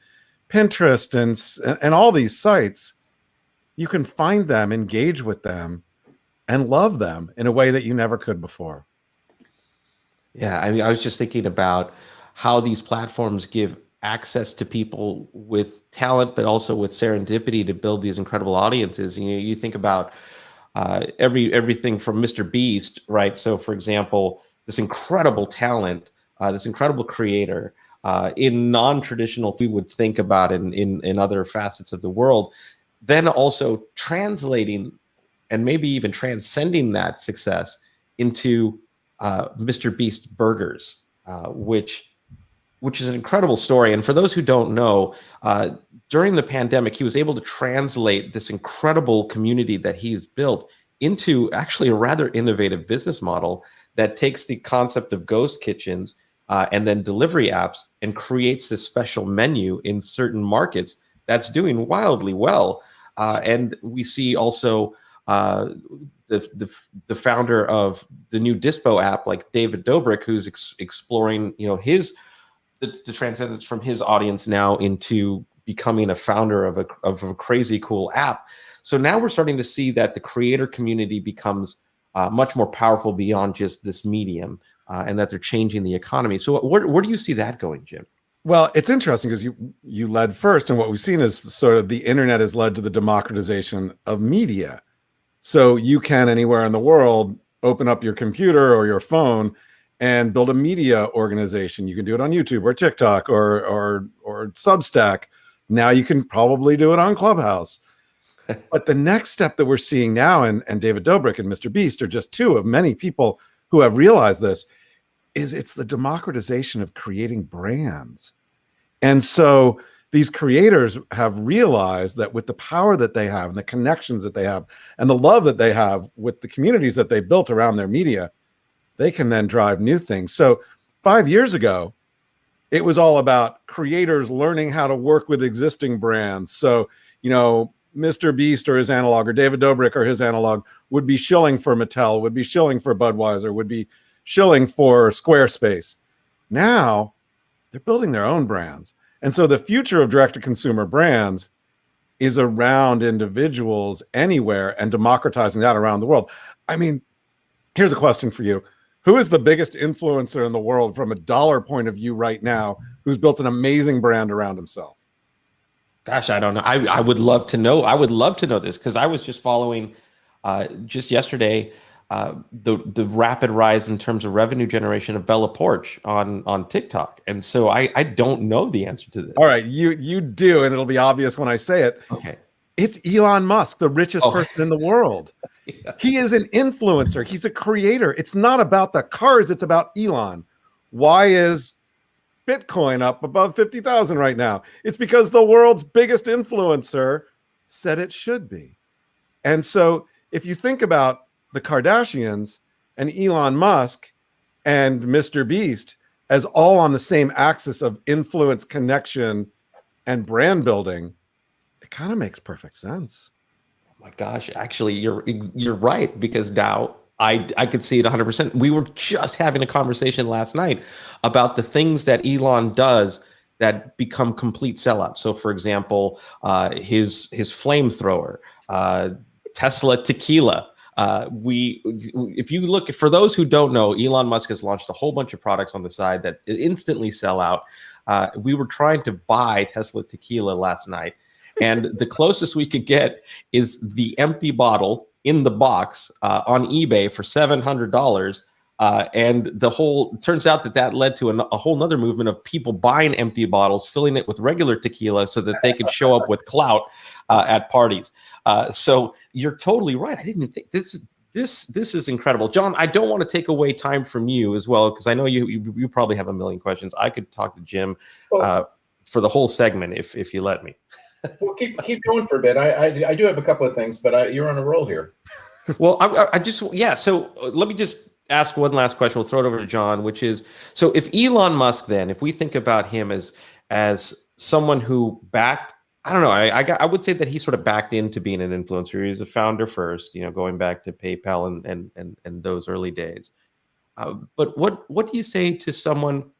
Pinterest and all these sites, you can find them, engage with them, and love them in a way that you never could before. Yeah, I mean, I was just thinking about how these platforms give access to people with talent, but also with serendipity to build these incredible audiences. You think about everything from Mr. Beast, right? So, for example, this incredible talent, this incredible creator in non-traditional we would think about in other facets of the world, then also translating and maybe even transcending that success into Mr. Beast burgers, which is an incredible story. And for those who don't know, during the pandemic, he was able to translate this incredible community that he's built into actually a rather innovative business model that takes the concept of ghost kitchens and then delivery apps and creates this special menu in certain markets that's doing wildly well. And we see also the founder of the new Dispo app, like David Dobrik, who's exploring, the transcendence from his audience now into becoming a founder of a crazy cool app. So now we're starting to see that the creator community becomes much more powerful beyond just this medium, and that they're changing the economy. So where do you see that going, Jim? Well, it's interesting because you led first, and what we've seen is sort of the internet has led to the democratization of media. So you can anywhere in the world open up your computer or your phone and build a media organization. You can do it on YouTube or TikTok or Substack. Now you can probably do it on Clubhouse. But the next step that we're seeing now, and David Dobrik and Mr. Beast are just two of many people who have realized this, is it's the democratization of creating brands. And so these creators have realized that with the power that they have and the connections that they have and the love that they have with the communities that they built around their media, they can then drive new things. So 5 years ago, it was all about creators learning how to work with existing brands. So, Mr. Beast or his analog, or David Dobrik or his analog would be shilling for Mattel, would be shilling for Budweiser, would be shilling for Squarespace. Now they're building their own brands. And so the future of direct-to-consumer brands is around individuals anywhere and democratizing that around the world. I mean, here's a question for you. Who is the biggest influencer in the world from a dollar point of view right now who's built an amazing brand around himself? Gosh, I don't know. I would love to know. I would love to know this because I was just following just yesterday the rapid rise in terms of revenue generation of Bella Poarch on TikTok. And so I don't know the answer to this. All right, you do, and it'll be obvious when I say it. Okay. It's Elon Musk, the richest person in the world. Yeah. He is an influencer. He's a creator. It's not about the cars. It's about Elon. Why is Bitcoin up above 50,000 right now? It's because the world's biggest influencer said it should be. And so if you think about the Kardashians and Elon Musk and Mr. Beast as all on the same axis of influence, connection, and brand building, it kind of makes perfect sense. Oh my gosh, actually, you're right, because now I could see it 100%. We were just having a conversation last night about the things that Elon does that become complete sellouts. So, for example, his flamethrower, Tesla tequila. If you look, for those who don't know, Elon Musk has launched a whole bunch of products on the side that instantly sell out. We were trying to buy Tesla tequila last night, and the closest we could get is the empty bottle in the box on eBay for $700. And turns out that led to a whole nother movement of people buying empty bottles, filling it with regular tequila so that they could show up with clout at parties. So you're totally right. I didn't think this is incredible. John, I don't want to take away time from you as well, because I know you probably have a million questions. I could talk to Jim for the whole segment if you let me. Well, keep going for a bit. I do have a couple of things, but you're on a roll here. Well, so let me just ask one last question. We'll throw it over to John, which is, so if Elon Musk, then, if we think about him as someone who backed, I don't know, I would say that he sort of backed into being an influencer. He was a founder first, going back to PayPal and those early days. But what do you say to someone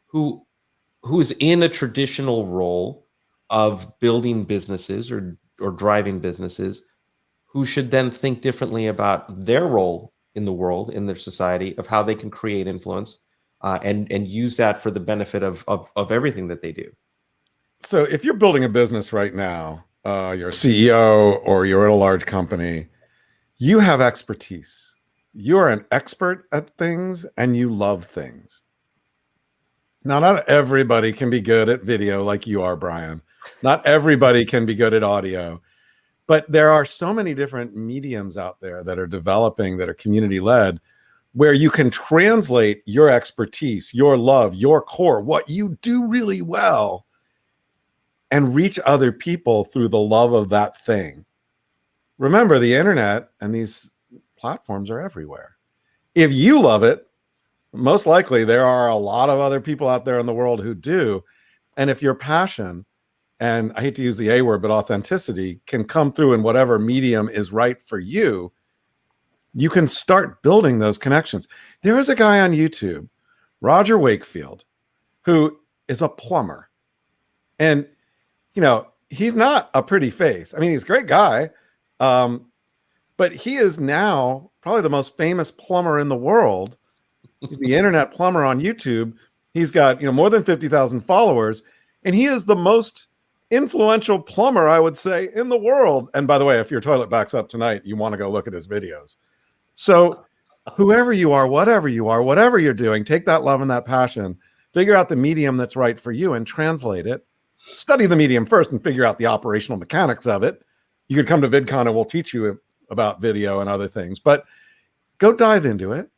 who's in a traditional role of building businesses or driving businesses, who should then think differently about their role in the world, in their society, of how they can create influence and use that for the benefit of everything that they do? So if you're building a business right now, you're a CEO or you're at a large company, you have expertise. You're an expert at things and you love things. Now, not everybody can be good at video like you are, Brian. Not everybody can be good at audio, but there are so many different mediums out there that are developing, that are community led, where you can translate your expertise, your love, your core, what you do really well, and reach other people through the love of that thing. Remember, the internet and these platforms are everywhere. If you love it, most likely there are a lot of other people out there in the world who do. And if your passion, and I hate to use the A word, but authenticity can come through in whatever medium is right for you, you can start building those connections. There is a guy on YouTube, Roger Wakefield, who is a plumber. And, you know, he's not a pretty face. I mean, he's a great guy. But he is now probably the most famous plumber in the world. He's the internet plumber on YouTube. He's got, more than 50,000 followers, and he is the most influential plumber, I would say, in the world. And by the way, if your toilet backs up tonight, you want to go look at his videos. So whoever you are, whatever you're doing, take that love and that passion, figure out the medium that's right for you and translate it. Study the medium first and figure out the operational mechanics of it. You could come to VidCon and we'll teach you about video and other things, but go dive into it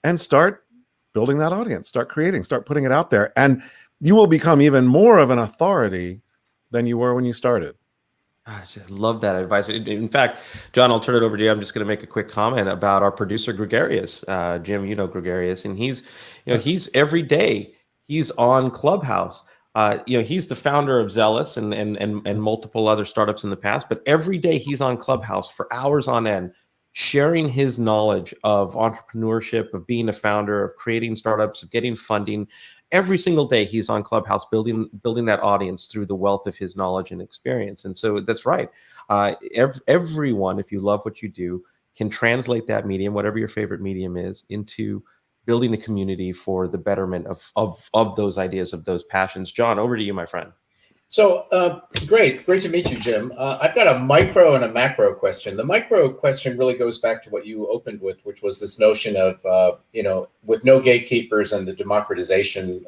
and start building that audience, start creating, start putting it out there. And you will become even more of an authority than you were when you started. Gosh, I love that advice. In fact, John, I'll turn it over to you. I'm just going to make a quick comment about our producer, Gregarious. Jim, you know Gregarious, and he's every day he's on Clubhouse. He's the founder of Zealous and multiple other startups in the past, but every day he's on Clubhouse for hours on end, sharing his knowledge of entrepreneurship, of being a founder, of creating startups, of getting funding. Every single day he's on Clubhouse building that audience through the wealth of his knowledge and experience. And so that's right. Everyone, if you love what you do, can translate that medium, whatever your favorite medium is, into building a community for the betterment of those ideas, of those passions. John, over to you, my friend. So great to meet you, Jim. I've got a micro and a macro question. The micro question really goes back to what you opened with, which was this notion of, with no gatekeepers and the democratization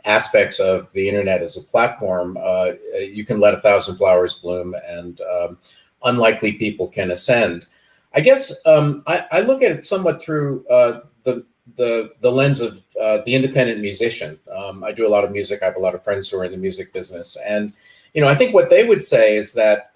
aspects of the internet as a platform, you can let 1,000 flowers bloom and unlikely people can ascend. I guess I look at it somewhat through the lens of the independent musician. I do a lot of music. I have a lot of friends who are in the music business. And, I think what they would say is that,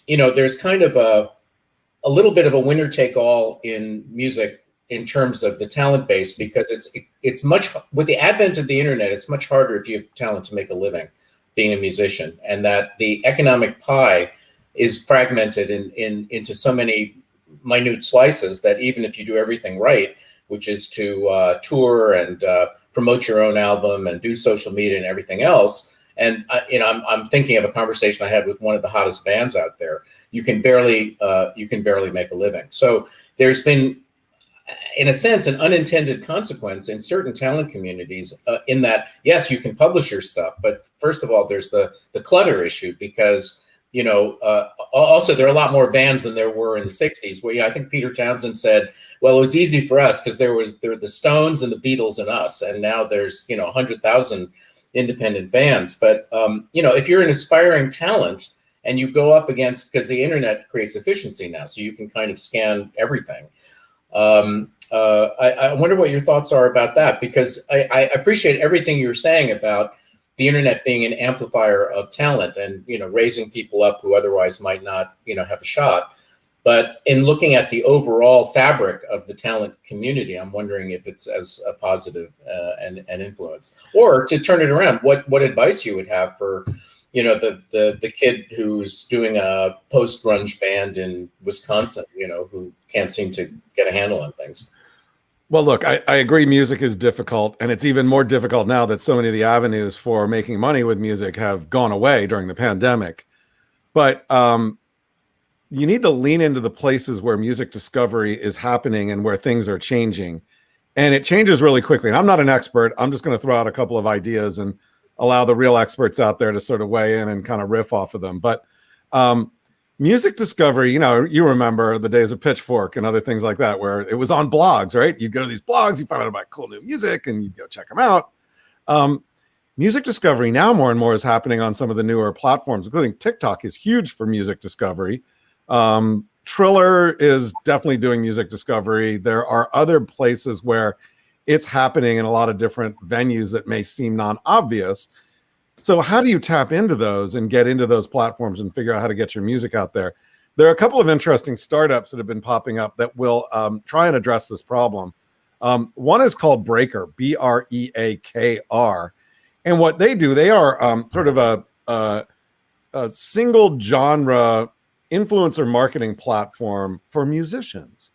there's kind of a little bit of a winner take all in music in terms of the talent base, because it's much, with the advent of the internet, it's much harder if you have talent to make a living being a musician, and that the economic pie is fragmented into so many minute slices that even if you do everything right, which is to tour and promote your own album and do social media and everything else. And I'm thinking of a conversation I had with one of the hottest bands out there. You can barely make a living. So there's been, in a sense, an unintended consequence in certain talent communities. In that, yes, you can publish your stuff, but first of all, there's the clutter issue, because also there are a lot more bands than there were in the 60s. Where I think Peter Townsend said, well, it was easy for us because there were the Stones and the Beatles and us, and now there's 100,000 independent bands. But if you're an aspiring talent and you go up against, because the internet creates efficiency now, so you can kind of scan everything. I wonder what your thoughts are about that, because I appreciate everything you're saying about the internet being an amplifier of talent and, raising people up who otherwise might not, have a shot. But in looking at the overall fabric of the talent community, I'm wondering if it's as a positive and influence. Or to turn it around, what advice you would have for, the kid who's doing a post-grunge band in Wisconsin, who can't seem to get a handle on things. Well, look, I agree music is difficult, and it's even more difficult now that so many of the avenues for making money with music have gone away during the pandemic. But you need to lean into the places where music discovery is happening and where things are changing. And it changes really quickly. And I'm not an expert. I'm just going to throw out a couple of ideas, and allow the real experts out there to sort of weigh in and kind of riff off of them. But music discovery, you remember the days of Pitchfork and other things like that, where it was on blogs, right? You'd go to these blogs, you find out about cool new music, and you'd go check them out. Music discovery now more and more is happening on some of the newer platforms, including TikTok is huge for music discovery. Triller is definitely doing music discovery. There are other places where it's happening in a lot of different venues that may seem non-obvious. So how do you tap into those and get into those platforms and figure out how to get your music out there? There are a couple of interesting startups that have been popping up that will try and address this problem. One is called Breaker, Breakr. And what they do, they are sort of a single genre influencer marketing platform for musicians.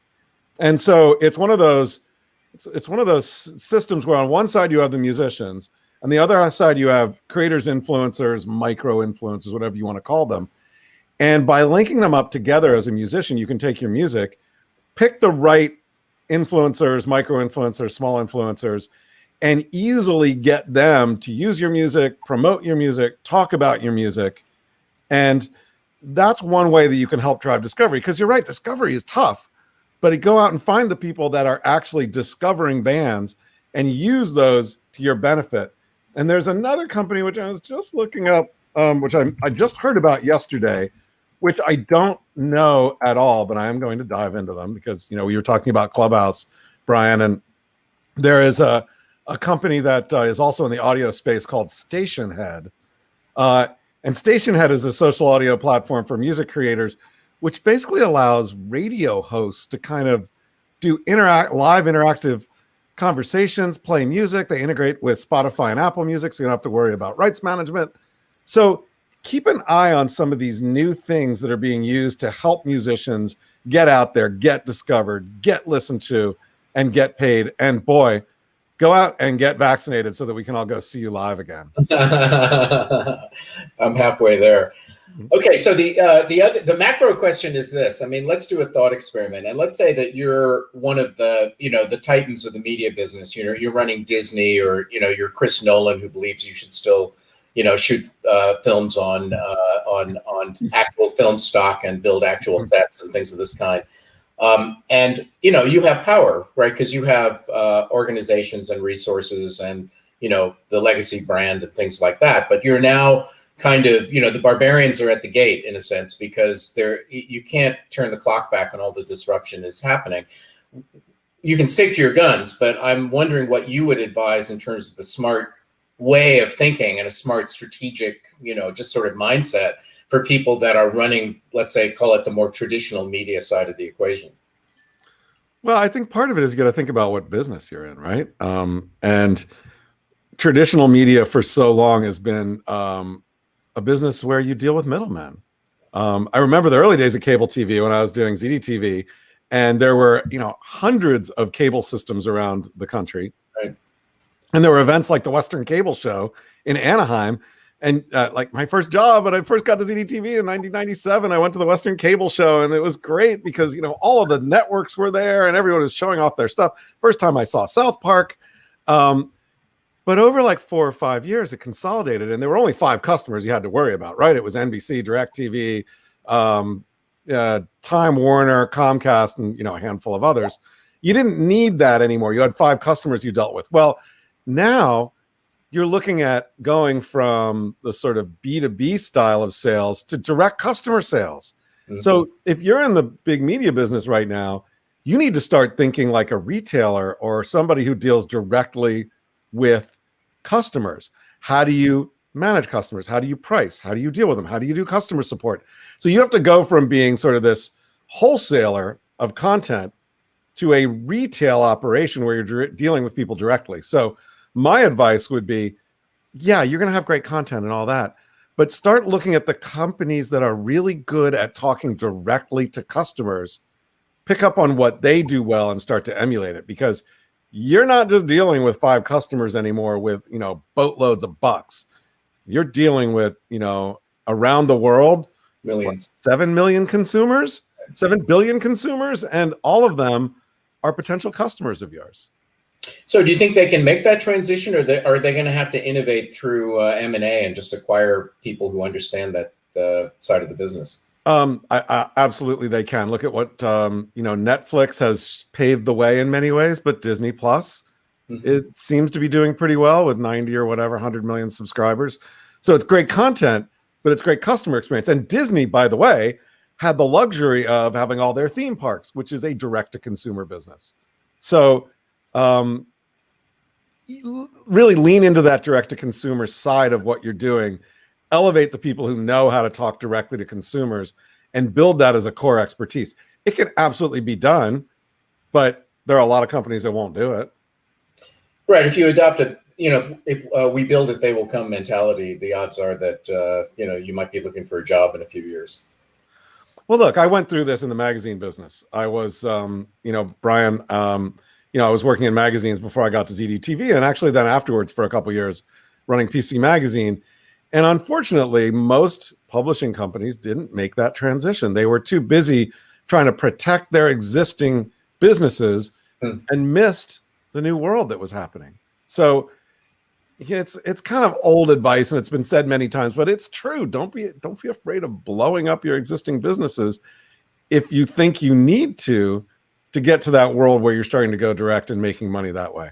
And so it's one of those systems where on one side you have the musicians, on the other side you have creators, influencers, micro influencers, whatever you want to call them. And by linking them up together as a musician, you can take your music, pick the right influencers, micro influencers, small influencers, and easily get them to use your music, promote your music, talk about your music. And that's one way that you can help drive discovery, because you're right, discovery is tough, but go out and find the people that are actually discovering bands and use those to your benefit. And there's another company, which I was just looking up, which I just heard about yesterday, which I don't know at all, but I am going to dive into them because, we were talking about Clubhouse, Brian, and there is a company that is also in the audio space called Stationhead. And Stationhead is a social audio platform for music creators, which basically allows radio hosts to kind of do live interactive conversations, play music. They integrate with Spotify and Apple Music, so you don't have to worry about rights management. So keep an eye on some of these new things that are being used to help musicians get out there, get discovered, get listened to, and get paid. And boy, go out and get vaccinated so that we can all go see you live again. I'm halfway there. Okay, so the macro question is this. I mean, let's do a thought experiment, and let's say that you're one of the the titans of the media business. You're running Disney, or you're Chris Nolan, who believes you should still shoot films on actual film stock and build actual sets and things of this kind. And you have power, right? Because you have organizations and resources and the legacy brand and things like that. But you're now kind of the barbarians are at the gate in a sense, because you can't turn the clock back when all the disruption is happening. You can stick to your guns, but I'm wondering what you would advise in terms of a smart way of thinking and a smart strategic just sort of mindset for people that are running, let's say, call it the more traditional media side of the equation. Well, I think part of it is you got to think about what business you're in, right? And traditional media for so long has been a business where you deal with middlemen. I remember the early days of cable TV when I was doing ZDTV, and there were hundreds of cable systems around the country. Right. And there were events like the Western Cable Show in Anaheim. And like my first job, when I first got to ZDTV in 1997, I went to the Western Cable Show, and it was great because, all of the networks were there and everyone was showing off their stuff. First time I saw South Park. But over like 4 or 5 years, it consolidated, and there were only 5 customers you had to worry about, right? It was NBC, DirecTV, Time Warner, Comcast, and, a handful of others. You didn't need that anymore. You had 5 customers you dealt with. Well, now you're looking at going from the sort of B2B style of sales to direct customer sales. Mm-hmm. So if you're in the big media business right now, you need to start thinking like a retailer or somebody who deals directly with customers. How do you manage customers? How do you price? How do you deal with them? How do you do customer support? So you have to go from being sort of this wholesaler of content to a retail operation where you're dealing with people directly. So my advice would be, yeah, you're going to have great content and all that, but start looking at the companies that are really good at talking directly to customers, pick up on what they do well and start to emulate it, because you're not just dealing with 5 customers anymore with, boatloads of bucks. You're dealing with, around the world, millions, 7 million consumers, 7 billion consumers, and all of them are potential customers of yours. So do you think they can make that transition, or are they going to have to innovate through M&A and just acquire people who understand that side of the business? Absolutely, they can. Look at what Netflix has paved the way in many ways, but Disney Plus, it seems to be doing pretty well with 90 or whatever 100 million subscribers. So it's great content, but it's great customer experience. And Disney, by the way, had the luxury of having all their theme parks, which is a direct-to-consumer business. So really lean into that direct-to-consumer side of what you're doing. Elevate the people who know how to talk directly to consumers and build that as a core expertise. It can absolutely be done, but there are a lot of companies that won't do it. Right. If you adopt it, if we build it, they will come mentality, the odds are that, you might be looking for a job in a few years. Well, look, I went through this in the magazine business. I was, Brian, I was working in magazines before I got to ZDTV, and actually then afterwards for a couple of years running PC Magazine. And unfortunately, most publishing companies didn't make that transition. They were too busy trying to protect their existing businesses and missed the new world that was happening. So it's kind of old advice, and it's been said many times, but it's true. Don't be afraid of blowing up your existing businesses if you think you need to get to that world where you're starting to go direct and making money that way.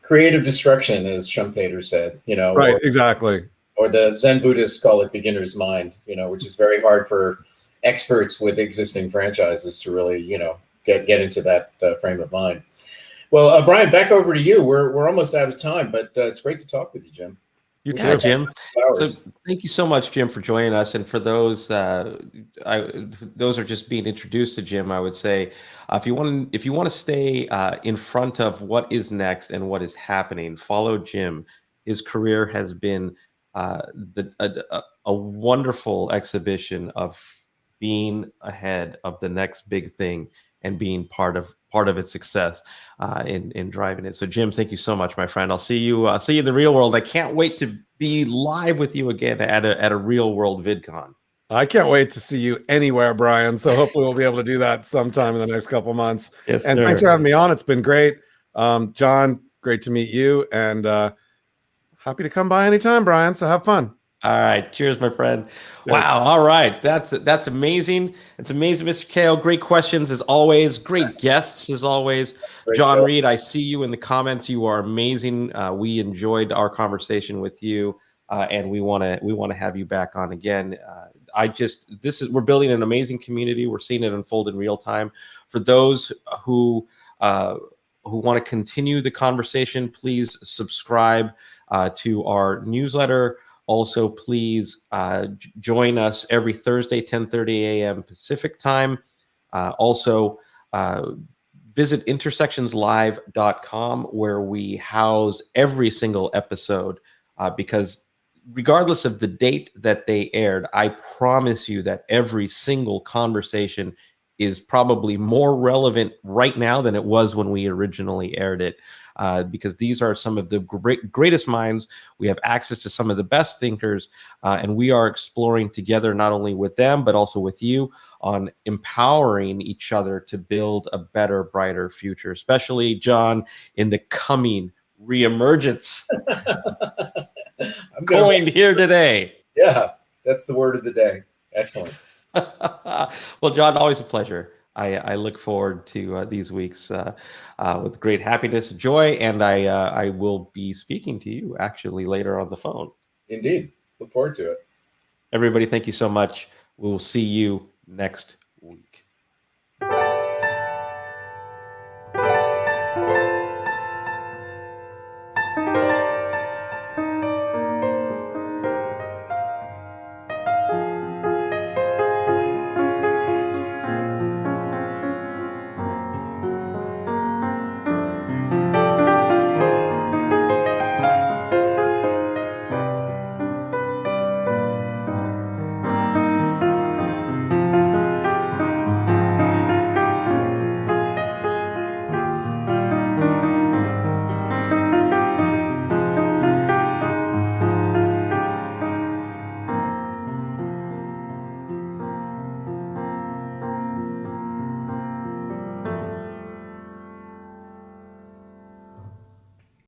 Creative destruction, as Schumpeter said, Right, exactly. Or the Zen Buddhists call it beginner's mind, which is very hard for experts with existing franchises to really, get into that frame of mind. Well, Brian, back over to you. We're almost out of time, but it's great to talk with you, Jim. You too, Jim. So thank you so much, Jim, for joining us. And for those those are just being introduced to Jim, I would say, if you want to stay in front of what is next and what is happening, follow Jim. His career has been a wonderful exhibition of being ahead of the next big thing and being part of its success in driving it. So Jim, thank you so much, my friend. I'll see you in the real world. I can't wait to be live with you again at a real world VidCon. I can't wait to see you anywhere, Brian. So hopefully we'll be able to do that sometime in the next couple months. Yes, and sir. Thanks for having me on. It's been great. John, great to meet you, and happy to come by anytime, Brian. So have fun. All right. Cheers, my friend. Wow. All right. That's amazing. It's amazing, Mr. Kale. Great questions as always. Great guests as always. Great John show. Reed, I see you in the comments. You are amazing. We enjoyed our conversation with you, and we want to have you back on again. We're building an amazing community. We're seeing it unfold in real time. For those who want to continue the conversation, please subscribe to our newsletter. Also, please join us every Thursday, 10:30 a.m. Pacific time. Also, visit intersectionslive.com, where we house every single episode, because regardless of the date that they aired, I promise you that every single conversation is probably more relevant right now than it was when we originally aired it. Because these are some of the greatest minds. We have access to some of the best thinkers, and we are exploring together, not only with them, but also with you, on empowering each other to build a better, brighter future, especially, John, in the coming reemergence coined here today. Yeah, that's the word of the day. Excellent. Well, John, always a pleasure. I look forward to these weeks with great happiness, joy, and I will be speaking to you actually later on the phone. Indeed. Look forward to it. Everybody, thank you so much. We will see you next week.